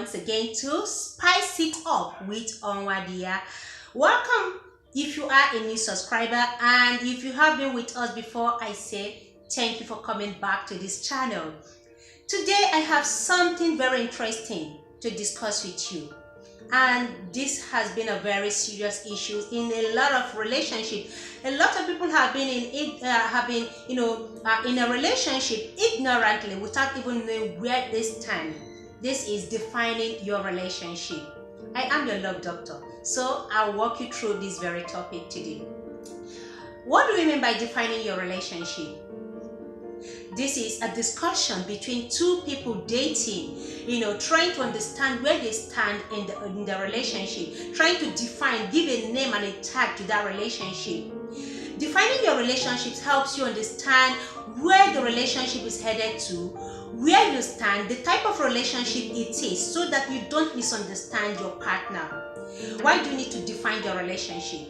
once again to Spice It Up with Onwadiya. Welcome if you are a new subscriber, and if you have been with us before, I say thank you for coming back to this channel. Today I have something very interesting to discuss with you, and this has been a very serious issue in a lot of relationships. A lot of people have been in a relationship ignorantly without even knowing where they stand. This is defining your relationship. I am your love doctor, so I'll walk you through this very topic today. What do we mean by defining your relationship? This is a discussion between two people dating, trying to understand where they stand in the relationship, trying to define, give a name and a tag to that relationship. Defining your relationships helps you understand where the relationship is headed to, where you stand, the type of relationship it is, so that you don't misunderstand your partner. Why do you need to define your relationship?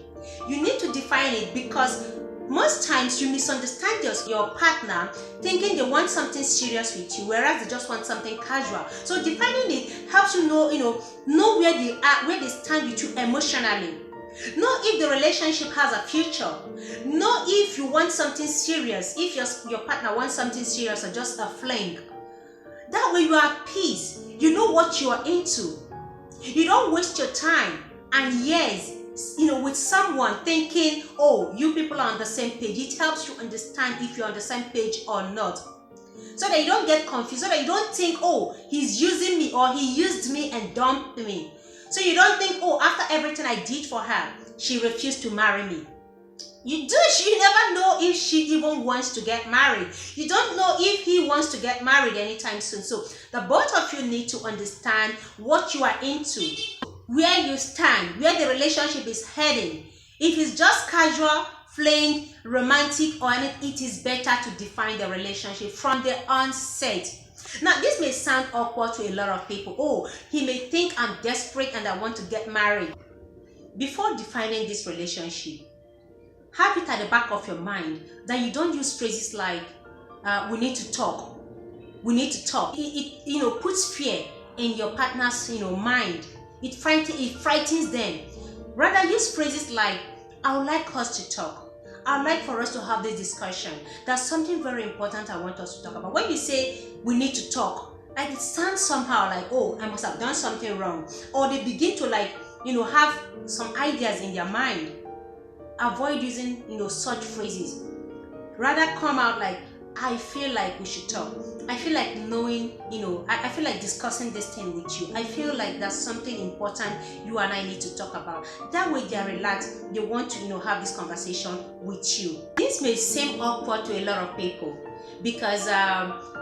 You need to define it because most times you misunderstand your partner, thinking they want something serious with you, whereas they just want something casual. So defining it helps you know where they are, where they stand with you emotionally. Know if the relationship has a future. Know if you want something serious, if your partner wants something serious or just a fling. That way you are at peace. You know what you are into. You don't waste your time and years with someone thinking, oh, you people are on the same page. It helps you understand if you're on the same page or not, so that you don't get confused, so that you don't think, oh, he's using me or he used me and dumped me. So you don't think, oh, after everything I did for her, she refused to marry me. You never know if she even wants to get married. You don't know if he wants to get married anytime soon. So the both of you need to understand what you are into, where you stand, where the relationship is heading. If it's just casual, fling, romantic or anything, it is better to define the relationship from the onset. Now, this may sound awkward to a lot of people. Oh, he may think I'm desperate and I want to get married. Before defining this relationship, have it at the back of your mind that you don't use phrases like, we need to talk. We need to talk. It puts fear in your partner's mind. It frightens them. Rather, use phrases like, I would like us to talk. I would like for us to have this discussion. That's something very important I want us to talk about. When you say we need to talk, like it sounds somehow like, oh, I must have done something wrong. Or they begin to have some ideas in their mind. Avoid using, such phrases. Rather come out like, I feel like we should talk. I feel like knowing, I feel like discussing this thing with you. I feel like that's something important you and I need to talk about. That way they are relaxed. They want to, have this conversation with you. This may seem awkward to a lot of people because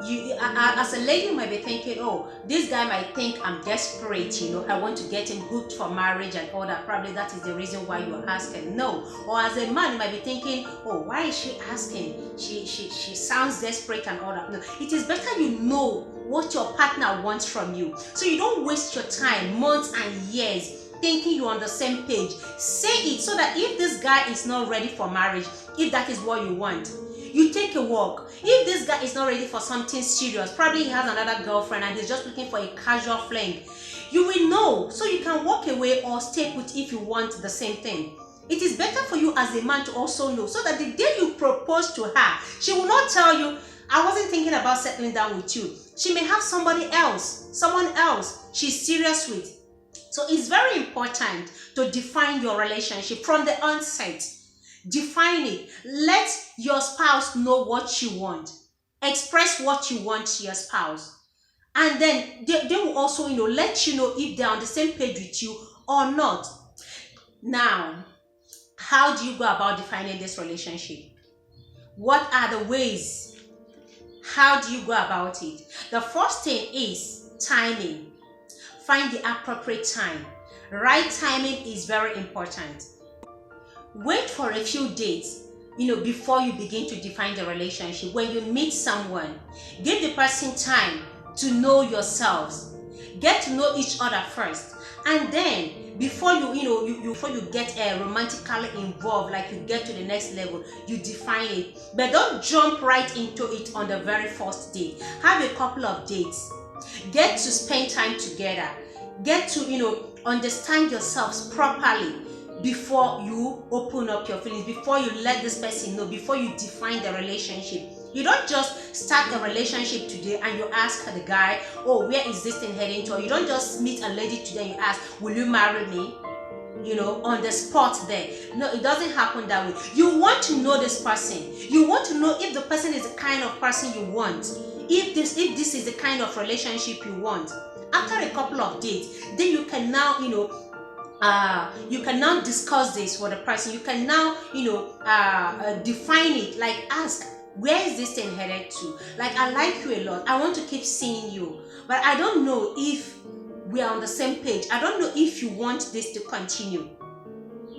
you, as a lady, might be thinking, oh, this guy might think I'm desperate, I want to get him hooked for marriage and all that. Probably that is the reason why you're asking. No. Or as a man, you might be thinking, oh, why is she asking? She sounds desperate and all that. No, it is better you know what your partner wants from you, so you don't waste your time, months and years, thinking you're on the same page. Say it so that if this guy is not ready for marriage, if that is what you want, you take a walk. If this guy is not ready for something serious, probably he has another girlfriend and he's just looking for a casual fling, you will know, so you can walk away or stay put if you want the same thing. It is better for you as a man to also know, so that the day you propose to her, she will not tell you, I wasn't thinking about settling down with you. She may have someone else she's serious with. So it's very important to define your relationship from the onset. Define it. Let your spouse know what you want. Express what you want to your spouse. And then they will also, let you know if they're on the same page with you or not. Now, how do you go about defining this relationship? What are the ways? How do you go about it? The first thing is timing. Find the appropriate time. Right timing is very important. Wait for a few days, before you begin to define the relationship. When you meet someone, give the person time to know yourselves. Get to know each other first, and then before you get romantically involved, like you get to the next level, you define it. But don't jump right into it on the very first date. Have a couple of dates. Get to spend time together. Get to, understand yourselves properly before you open up your feelings, before you let this person know, before you define the relationship. You don't just start a relationship today and you ask the guy, oh, where is this thing heading to? Or you don't just meet a lady today and you ask, will you marry me? On the spot there. No, it doesn't happen that way. You want to know this person. You want to know if the person is the kind of person you want. If this is the kind of relationship you want. After a couple of dates, then you can now, you can now discuss this with the person. You can now, define it. Like ask, where is this thing headed to? Like, I like you a lot. I want to keep seeing you, but I don't know if we are on the same page. I don't know if you want this to continue.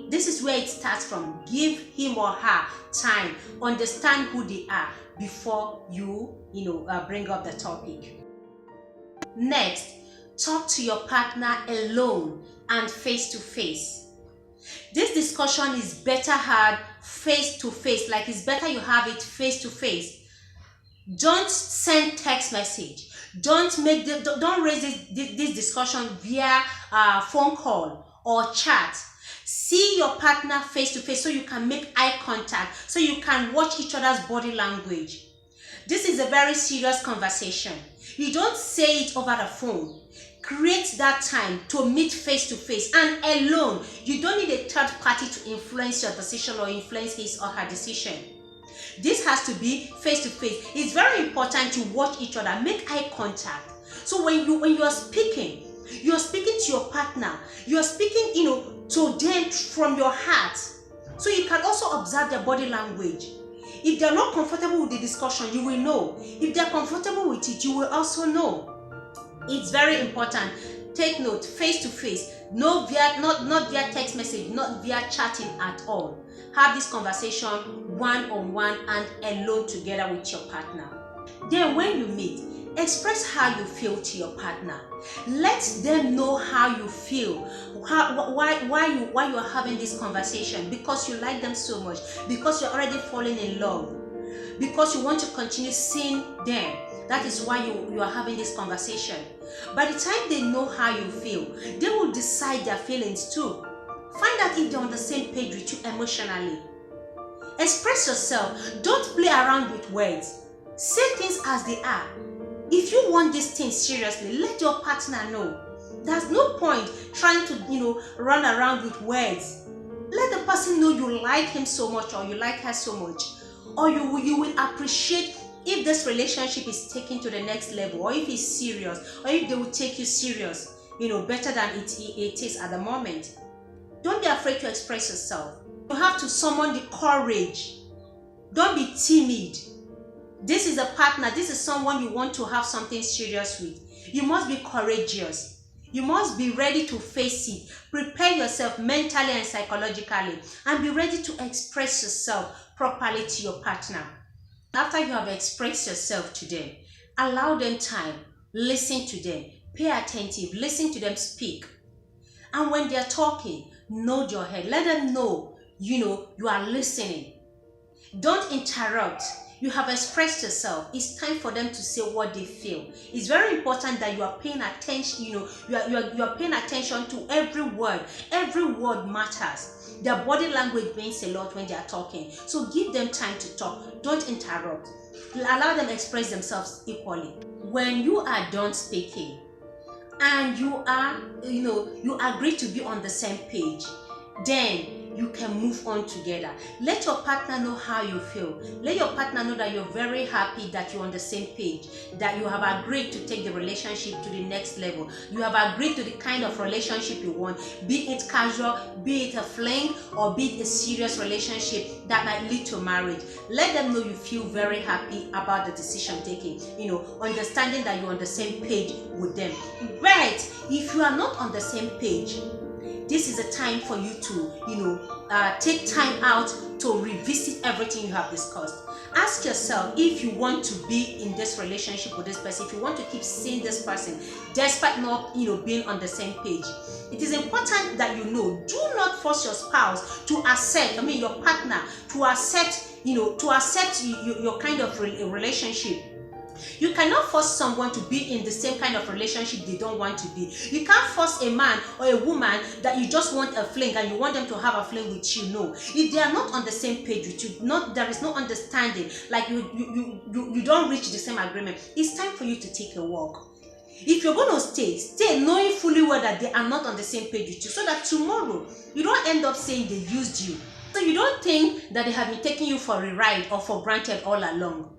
This is where it starts from. Give him or her time. Understand who they are before you, bring up the topic. Next, talk to your partner alone and face to face. This discussion is better had face to face. Like, it's better you have it face to face. Don't send text message. Don't raise this discussion via phone call or chat. See your partner face to face so you can make eye contact, so you can watch each other's body language. This is a very serious conversation. You don't say it over the phone. Create that time to meet face to face and alone. You don't need a third party to influence your decision or influence his or her decision. This has to be face to face. It's very important to watch each other, make eye contact. So when you are speaking to your partner, you are speaking, to them from your heart. So you can also observe their body language. If they're not comfortable with the discussion, you will know. If they're comfortable with it, you will also know. It's very important. Take note, face to face, not via text message, not via chatting at all. Have this conversation one-on-one and alone together with your partner. Then when you meet, express how you feel to your partner. Let them know how you feel, why you are having this conversation, because you like them so much, because you're already falling in love, because you want to continue seeing them. That is why you are having this conversation. By the time they know how you feel, they will decide their feelings too. Find out if they're on the same page with you emotionally. Express yourself. Don't play around with words. Say things as they are. If you want this thing seriously, let your partner know. There's no point trying to, run around with words. Let the person know you like him so much or you like her so much. Or you will appreciate if this relationship is taken to the next level, or if it's serious, or if they will take you serious, better than it is at the moment. Don't be afraid to express yourself. You have to summon the courage. Don't be timid. This is a partner. This is someone you want to have something serious with. You must be courageous. You must be ready to face it. Prepare yourself mentally and psychologically, and be ready to express yourself properly to your partner. After you have expressed yourself to them, allow them time. Listen to them. Pay attentive. Listen to them speak. And when they are talking, nod your head. Let them know, you are listening. Don't interrupt. You have expressed yourself. It's time for them to say what they feel. It's very important that you are paying attention. You are paying attention to every word. Every word matters. Their body language means a lot when they are talking. So give them time to talk. Don't interrupt. Allow them express themselves equally. When you are done speaking and you are, you agree to be on the same page, then you can move on together. Let your partner know how you feel. Let your partner know that you're very happy that you're on the same page, that you have agreed to take the relationship to the next level. You have agreed to the kind of relationship you want, be it casual, be it a fling, or be it a serious relationship that might lead to marriage. Let them know you feel very happy about the decision taking, understanding that you're on the same page with them. But if you are not on the same page, this is a time for you to, take time out to revisit everything you have discussed. Ask yourself if you want to be in this relationship with this person, if you want to keep seeing this person, despite not, being on the same page. It is important that do not force your spouse to accept, your partner to accept, your kind of relationship. You cannot force someone to be in the same kind of relationship they don't want to be. You can't force a man or a woman that you just want a fling and you want them to have a fling with you. No. If they are not on the same page with you, there is no understanding, like you don't reach the same agreement, it's time for you to take a walk. If you're going to stay knowing fully well that they are not on the same page with you, so that tomorrow you don't end up saying they used you. So you don't think that they have been taking you for a ride or for granted all along.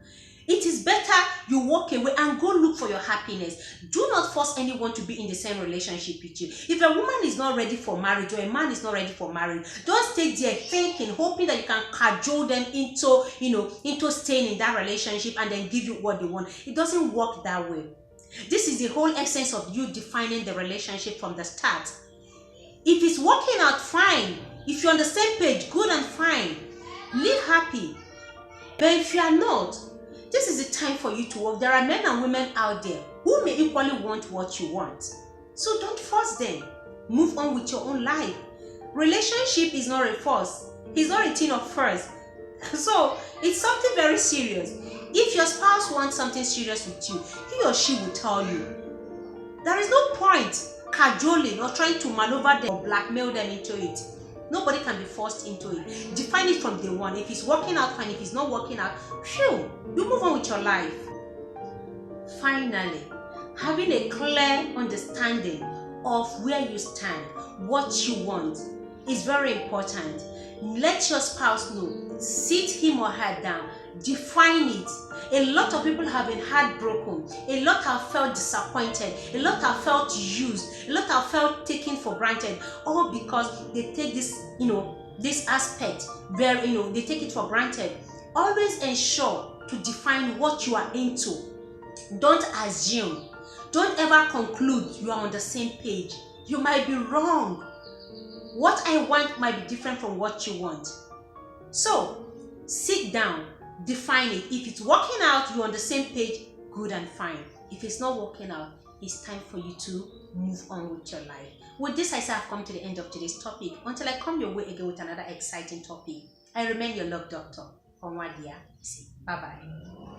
It is better you walk away and go look for your happiness. Do not force anyone to be in the same relationship with you. If a woman is not ready for marriage or a man is not ready for marriage, don't stay there thinking, hoping that you can cajole them into staying in that relationship and then give you what they want. It doesn't work that way. This is the whole essence of you defining the relationship from the start. If it's working out, fine. If you're on the same page, good and fine. Live happy. But if you are not, this is the time for you to work. There are men and women out there who may equally want what you want. So don't force them. Move on with your own life. Relationship is not a force. It's not a thing of force. So it's something very serious. If your spouse wants something serious with you, he or she will tell you. There is no point cajoling or trying to maneuver them or blackmail them into it. Nobody can be forced into it. Define it from day one. If it's working out, fine. If it's not working out, phew, you move on with your life. Finally, having a clear understanding of where you stand, what you want, is very important. Let your spouse know. Sit him or her down. Define it. A lot of people have been heartbroken. A lot have felt disappointed. A lot have felt used. A lot have felt taken for granted. All because they take this, this aspect where, they take it for granted. Always ensure to define what you are into. Don't assume. Don't ever conclude you are on the same page. You might be wrong. What I want might be different from what you want. So, sit down, define it. If it's working out, you're on the same page, good and fine. If it's not working out, it's time for you to move on with your life. With this, I say I've come to the end of today's topic. Until I come your way again with another exciting topic, I remain your love doctor, Onwadiya. Bye-bye.